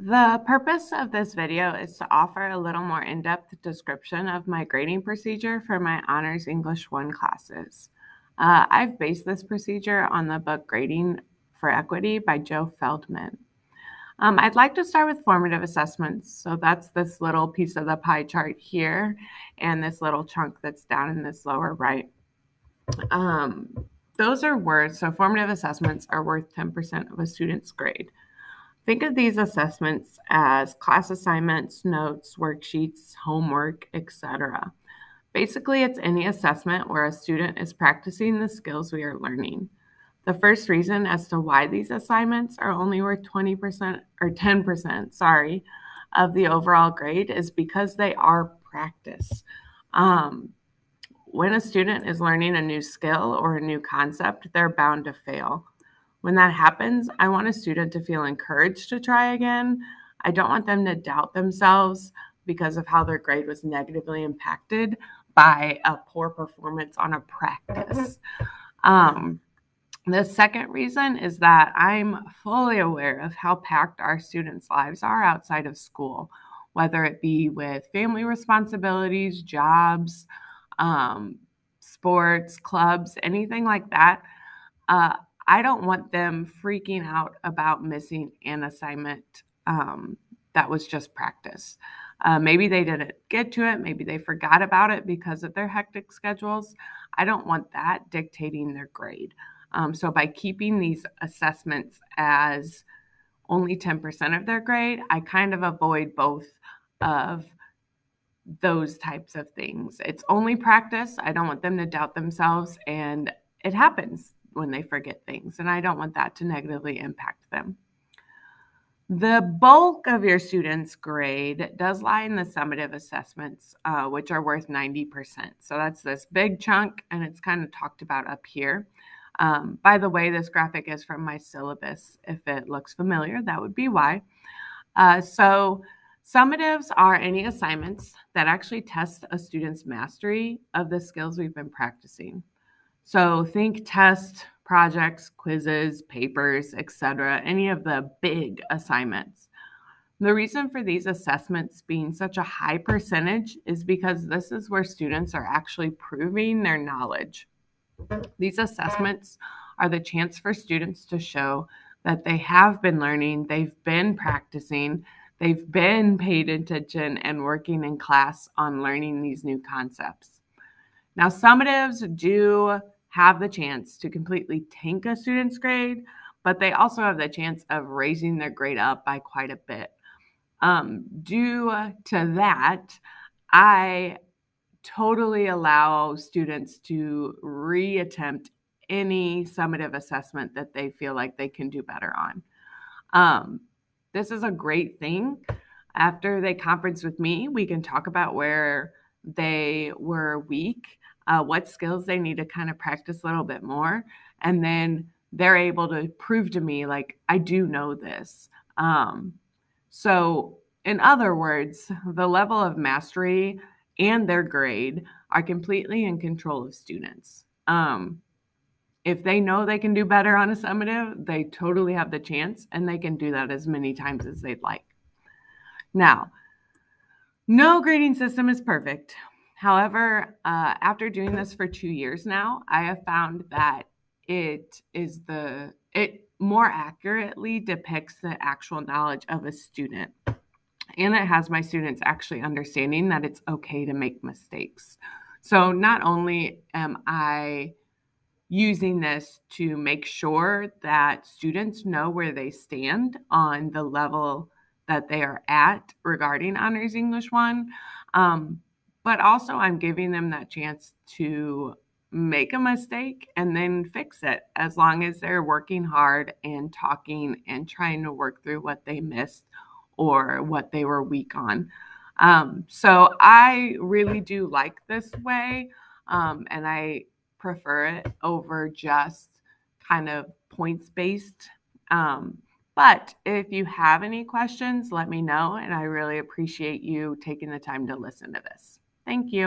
The purpose of this video is to offer a little more in-depth description of my grading procedure for my Honors English 1 classes. I've based this procedure on the book Grading for Equity by Joe Feldman. I'd like to start with formative assessments. So that's this little piece of the pie chart here and this little chunk that's down in this lower right. Those are worth, so formative assessments are worth 10% of a student's grade. Think of these assessments as class assignments, notes, worksheets, homework, etc. Basically, it's any assessment where a student is practicing the skills we are learning. The first reason as to why these assignments are only worth 20% or 10%, of the overall grade is because they are practice. When a student is learning a new skill or a new concept, they're bound to fail. When that happens, I want a student to feel encouraged to try again. I don't want them to doubt themselves because of how their grade was negatively impacted by a poor performance on a practice. The second reason is that I'm fully aware of how packed our students' lives are outside of school, whether it be with family responsibilities, jobs, sports, clubs, anything like that. I don't want them freaking out about missing an assignment that was just practice. Maybe they didn't get to it. Maybe they forgot about it because of their hectic schedules. I don't want that dictating their grade. So by keeping these assessments as only 10% of their grade, I kind of avoid both of those types of things. It's only practice. I don't want them to doubt themselves, and it happens when they forget things, and I don't want that to negatively impact them. The bulk of your student's grade does lie in the summative assessments, which are worth 90%. So that's this big chunk, and it's kind of talked about up here. By the way, this graphic is from my syllabus. If it looks familiar, that would be why. So summatives are any assignments that actually test a student's mastery of the skills we've been practicing. So think tests, projects, quizzes, papers, etc., any of the big assignments. The reason for these assessments being such a high percentage is because this is where students are actually proving their knowledge. These assessments are the chance for students to show that they have been learning, they've been practicing, they've been paid attention and working in class on learning these new concepts. Now, summatives do have the chance to completely tank a student's grade, but they also have the chance of raising their grade up by quite a bit. Due to that, I totally allow students to reattempt any summative assessment that they feel like they can do better on. This is a great thing. After they conference with me, we can talk about where they were weak, what skills they need to kind of practice a little bit more, and then they're able to prove to me, like, I do know this. So in other words, the level of mastery and their grade are completely in control of students. If they know they can do better on a summative, they totally have the chance, and they can do that as many times as they'd like. Now, no grading system is perfect. However, after doing this for 2 years now, I have found that it more accurately depicts the actual knowledge of a student. And it has my students actually understanding that it's okay to make mistakes. So not only am I using this to make sure that students know where they stand on the level that they are at regarding Honors English 1, but also I'm giving them that chance to make a mistake and then fix it, as long as they're working hard and talking and trying to work through what they missed or what they were weak on. So I really do like this way, and I prefer it over just kind of points-based. But if you have any questions, let me know, and I really appreciate you taking the time to listen to this. Thank you.